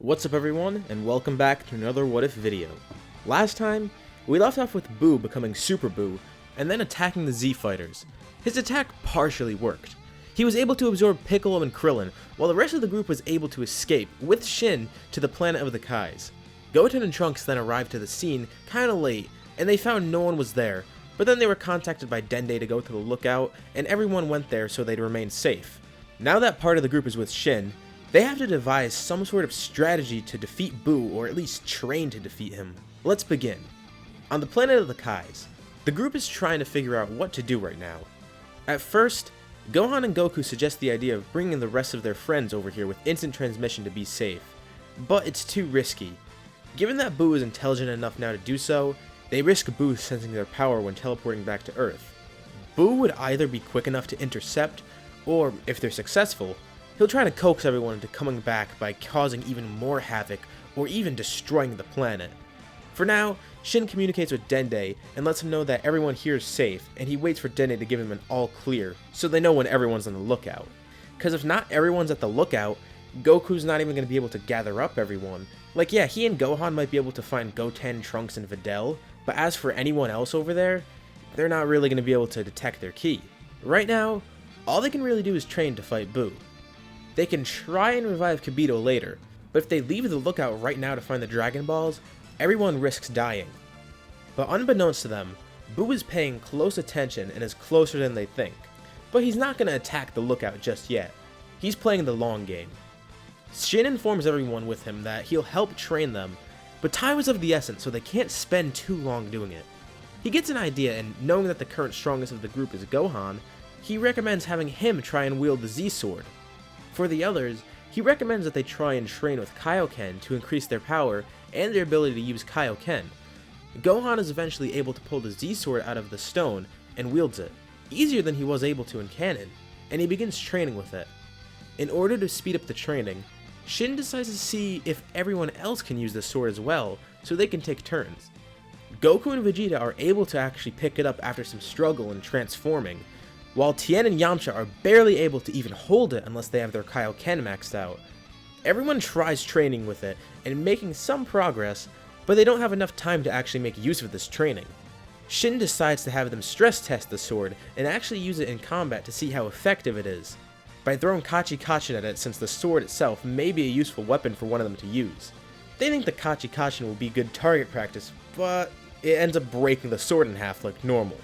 What's up everyone, and welcome back to another What If video. Last time, we left off with Boo becoming Super Boo, and then attacking the Z Fighters. His attack partially worked. He was able to absorb Piccolo and Krillin, while the rest of the group was able to escape, with Shin, to the planet of the Kais. Goten and Trunks then arrived to the scene kinda late, and they found no one was there, but then they were contacted by Dende to go to the lookout, and everyone went there so they'd remain safe. Now that part of the group is with Shin, they have to devise some sort of strategy to defeat Boo, or at least train to defeat him. Let's begin. On the planet of the Kais, the group is trying to figure out what to do right now. At first, Gohan and Goku suggest the idea of bringing the rest of their friends over here with instant transmission to be safe, but it's too risky. Given that Boo is intelligent enough now to do so, they risk Boo sensing their power when teleporting back to Earth. Boo would either be quick enough to intercept, or, if they're successful, he'll try to coax everyone into coming back by causing even more havoc, or even destroying the planet. For now, Shin communicates with Dende and lets him know that everyone here is safe, and he waits for Dende to give him an all clear, so they know when everyone's on the lookout. Cause if not everyone's at the lookout, Goku's not even going to be able to gather up everyone. Like yeah, he and Gohan might be able to find Goten, Trunks, and Videl, but as for anyone else over there, they're not really going to be able to detect their ki. Right now, all they can really do is train to fight Boo. They can try and revive Kibito later, but if they leave the lookout right now to find the Dragon Balls, everyone risks dying. But unbeknownst to them, Boo is paying close attention and is closer than they think. But he's not going to attack the lookout just yet. He's playing the long game. Shin informs everyone with him that he'll help train them, but time is of the essence, so they can't spend too long doing it. He gets an idea, and knowing that the current strongest of the group is Gohan, he recommends having him try and wield the Z-Sword. For the others, he recommends that they try and train with Kaioken to increase their power and their ability to use Kaioken. Gohan is eventually able to pull the Z-Sword out of the stone and wields it, easier than he was able to in canon, and he begins training with it. In order to speed up the training, Shin decides to see if everyone else can use the sword as well, so they can take turns. Goku and Vegeta are able to actually pick it up after some struggle and transforming, while Tien and Yamcha are barely able to even hold it unless they have their Kaioken maxed out. Everyone tries training with it and making some progress, but they don't have enough time to actually make use of this training. Shin decides to have them stress test the sword and actually use it in combat to see how effective it is, by throwing Kachi-Kachen at it since the sword itself may be a useful weapon for one of them to use. They think the Kachi-Kachen will be good target practice, but it ends up breaking the sword in half like normal.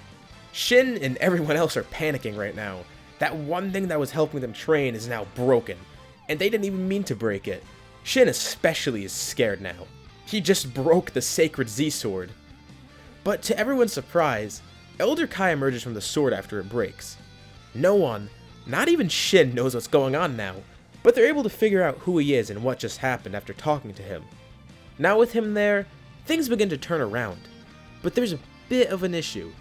Shin and everyone else are panicking right now. That one thing that was helping them train is now broken, and they didn't even mean to break it. Shin especially is scared now. He just broke the sacred Z-Sword. But to everyone's surprise, Elder Kai emerges from the sword after it breaks. No one, not even Shin, knows what's going on now, but they're able to figure out who he is and what just happened after talking to him. Now with him there, things begin to turn around, but there's a bit of an issue.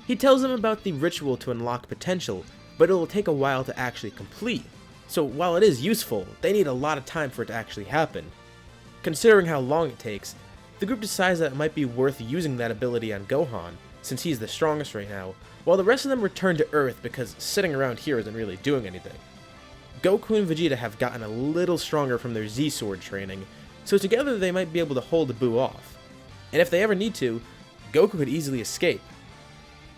He tells them about the ritual to unlock potential, but it will take a while to actually complete, so while it is useful, they need a lot of time for it to actually happen. Considering how long it takes, the group decides that it might be worth using that ability on Gohan, since he's the strongest right now, while the rest of them return to Earth because sitting around here isn't really doing anything. Goku and Vegeta have gotten a little stronger from their Z-Sword training, so together they might be able to hold Boo off. And if they ever need to, Goku could easily escape.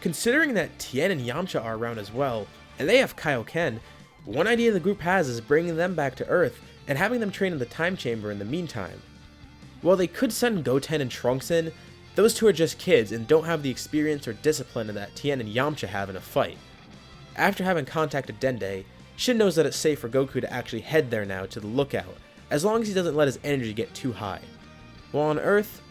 Considering that Tien and Yamcha are around as well, and they have Kaioken, one idea the group has is bringing them back to Earth and having them train in the time chamber in the meantime. While they could send Goten and Trunks in, those two are just kids and don't have the experience or discipline that Tien and Yamcha have in a fight. After having contacted Dende, Shin knows that it's safe for Goku to actually head there now to the lookout, as long as he doesn't let his energy get too high. While on Earth,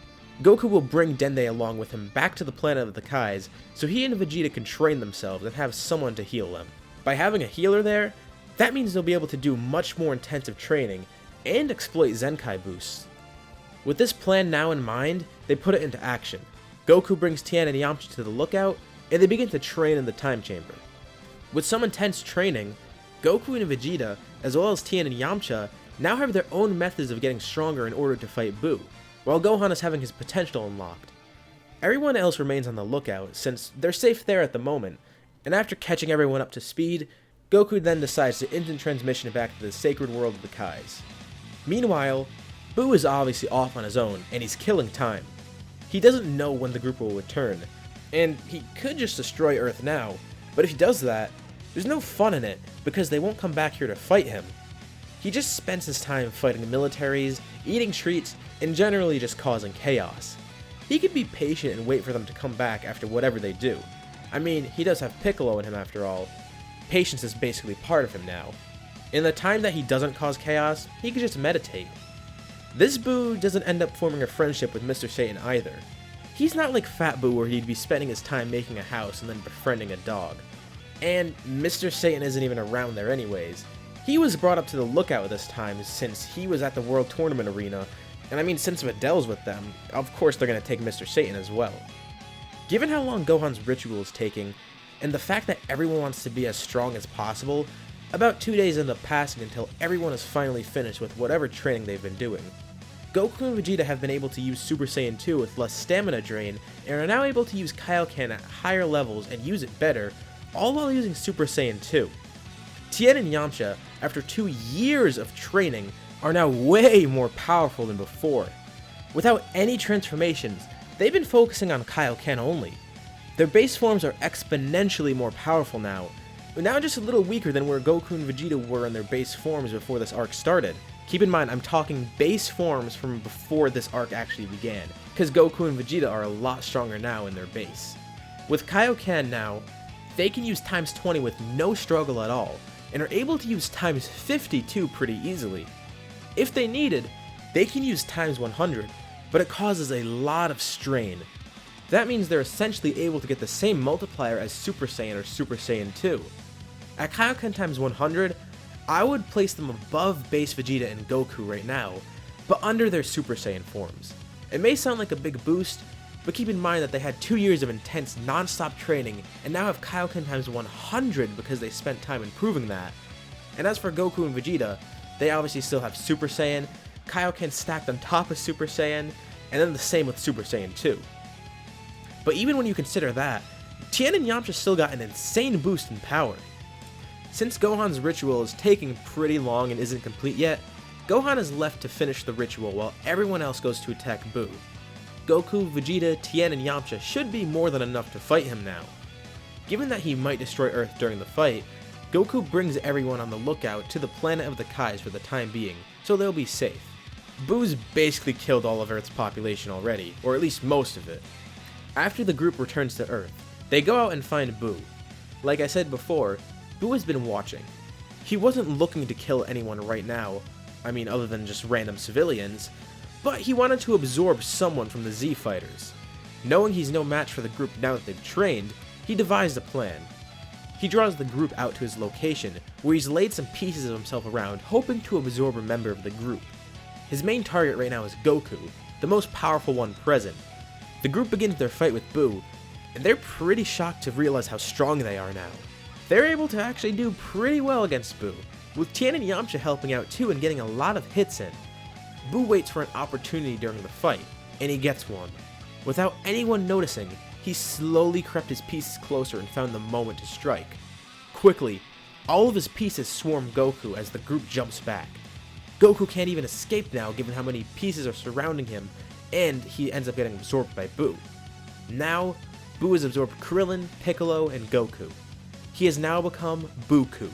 Goku will bring Dende along with him back to the planet of the Kais, so he and Vegeta can train themselves and have someone to heal them. By having a healer there, that means they'll be able to do much more intensive training and exploit Zenkai boosts. With this plan now in mind, they put it into action. Goku brings Tien and Yamcha to the lookout, and they begin to train in the time chamber. With some intense training, Goku and Vegeta, as well as Tien and Yamcha, now have their own methods of getting stronger in order to fight Boo, while Gohan is having his potential unlocked. Everyone else remains on the lookout, since they're safe there at the moment, and after catching everyone up to speed, Goku then decides to instant transmission back to the sacred world of the Kais. Meanwhile, Boo is obviously off on his own, and he's killing time. He doesn't know when the group will return, and he could just destroy Earth now, but if he does that, there's no fun in it, because they won't come back here to fight him. He just spends his time fighting militaries, eating treats, and generally just causing chaos. He could be patient and wait for them to come back after whatever they do. I mean, he does have Piccolo in him after all. Patience is basically part of him now. In the time that he doesn't cause chaos, he could just meditate. This Boo doesn't end up forming a friendship with Mr. Satan either. He's not like Fat Boo where he'd be spending his time making a house and then befriending a dog. And Mr. Satan isn't even around there anyways. He was brought up to the lookout this time since he was at the World Tournament Arena, and I mean since Vidal's with them, of course they're going to take Mr. Satan as well. Given how long Gohan's ritual is taking, and the fact that everyone wants to be as strong as possible, about 2 days end up passing until everyone is finally finished with whatever training they've been doing. Goku and Vegeta have been able to use Super Saiyan 2 with less stamina drain, and are now able to use Kaioken at higher levels and use it better, all while using Super Saiyan 2. Tien and Yamcha, after 2 years of training, are now way more powerful than before. Without any transformations, they've been focusing on Kaioken only. Their base forms are exponentially more powerful now just a little weaker than where Goku and Vegeta were in their base forms before this arc started. Keep in mind, I'm talking base forms from before this arc actually began, because Goku and Vegeta are a lot stronger now in their base. With Kaioken now, they can use times 20 with no struggle at all, and are able to use times 52 pretty easily. If they needed, they can use times 100, but it causes a lot of strain. That means they're essentially able to get the same multiplier as Super Saiyan or Super Saiyan 2. At Kaioken times 100, I would place them above base Vegeta and Goku right now, but under their Super Saiyan forms. It may sound like a big boost, but keep in mind that they had 2 years of intense non-stop training and now have Kaioken times 100 because they spent time improving that. And as for Goku and Vegeta, they obviously still have Super Saiyan, Kaioken stacked on top of Super Saiyan, and then the same with Super Saiyan 2. But even when you consider that, Tien and Yamcha still got an insane boost in power. Since Gohan's ritual is taking pretty long and isn't complete yet, Gohan is left to finish the ritual while everyone else goes to attack Boo. Goku, Vegeta, Tien, and Yamcha should be more than enough to fight him now. Given that he might destroy Earth during the fight, Goku brings everyone on the lookout to the planet of the Kais for the time being, so they'll be safe. Boo's basically killed all of Earth's population already, or at least most of it. After the group returns to Earth, they go out and find Boo. Like I said before, Boo has been watching. He wasn't looking to kill anyone right now, other than just random civilians, but he wanted to absorb someone from the Z Fighters. Knowing he's no match for the group now that they've trained, he devised a plan. He draws the group out to his location, where he's laid some pieces of himself around, hoping to absorb a member of the group. His main target right now is Goku, the most powerful one present. The group begins their fight with Boo, and they're pretty shocked to realize how strong they are now. They're able to actually do pretty well against Boo, with Tien and Yamcha helping out too and getting a lot of hits in. Boo waits for an opportunity during the fight, and he gets one. Without anyone noticing, he slowly crept his pieces closer and found the moment to strike. Quickly, all of his pieces swarm Goku as the group jumps back. Goku can't even escape now given how many pieces are surrounding him, and he ends up getting absorbed by Boo. Now, Boo has absorbed Krillin, Piccolo, and Goku. He has now become Booku.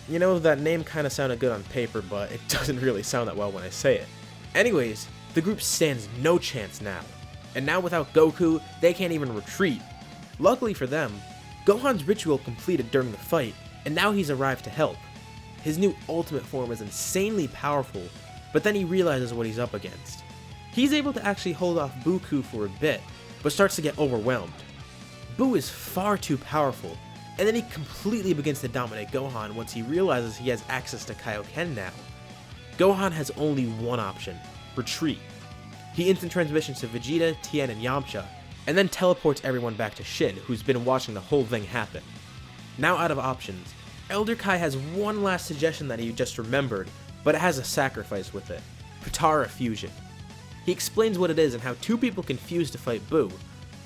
You know, that name kinda sounded good on paper, but it doesn't really sound that well when I say it. Anyways, the group stands no chance now. And now without Goku, they can't even retreat. Luckily for them, Gohan's ritual completed during the fight, and now he's arrived to help. His new ultimate form is insanely powerful, but then he realizes what he's up against. He's able to actually hold off Booku for a bit, but starts to get overwhelmed. Boo is far too powerful, and then he completely begins to dominate Gohan once he realizes he has access to Kaioken now. Gohan has only one option: retreat. He instant transmissions to Vegeta, Tien, and Yamcha, and then teleports everyone back to Shin, who's been watching the whole thing happen. Now out of options, Elder Kai has one last suggestion that he just remembered, but it has a sacrifice with it: Potara fusion. He explains what it is and how two people can fuse to fight Boo,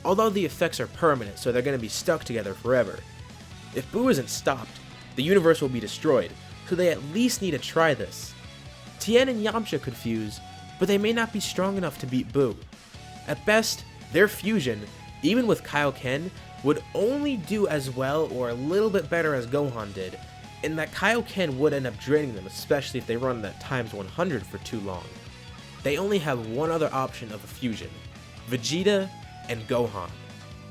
although the effects are permanent, so they're going to be stuck together forever. If Boo isn't stopped, the universe will be destroyed, so they at least need to try this. Tien and Yamcha could fuse, but they may not be strong enough to beat Boo. At best, their fusion, even with Kaioken, would only do as well or a little bit better as Gohan did, in that Kaioken would end up draining them, especially if they run that times 100 for too long. They only have one other option of a fusion: Vegeta and Gohan.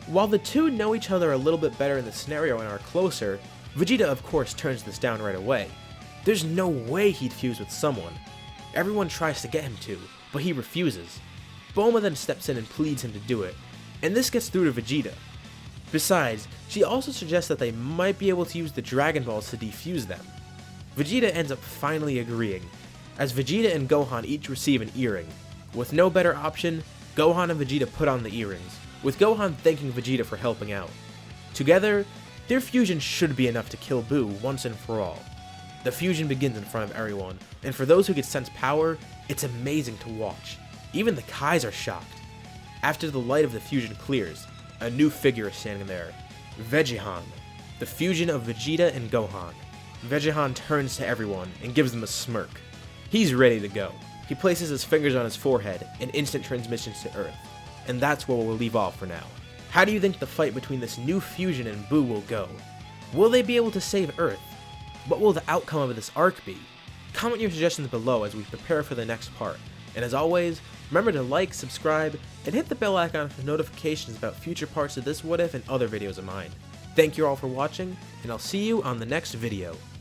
While the two know each other a little bit better in the scenario and are closer, Vegeta of course turns this down right away. There's no way he'd fuse with someone. Everyone tries to get him to, but he refuses. Bulma then steps in and pleads him to do it, and this gets through to Vegeta. Besides, she also suggests that they might be able to use the Dragon Balls to defuse them. Vegeta ends up finally agreeing, as Vegeta and Gohan each receive an earring. With no better option, Gohan and Vegeta put on the earrings, with Gohan thanking Vegeta for helping out. Together, their fusion should be enough to kill Boo once and for all. The fusion begins in front of everyone, and for those who can sense power, it's amazing to watch. Even the Kais are shocked. After the light of the fusion clears, a new figure is standing there: Veggiehan, the fusion of Vegeta and Gohan. Veggiehan turns to everyone and gives them a smirk. He's ready to go. He places his fingers on his forehead and instant transmissions to Earth. And that's where we'll leave off for now. How do you think the fight between this new fusion and Boo will go? Will they be able to save Earth? What will the outcome of this arc be? Comment your suggestions below as we prepare for the next part. And as always, remember to like, subscribe, and hit the bell icon for notifications about future parts of this What If and other videos of mine. Thank you all for watching, and I'll see you on the next video.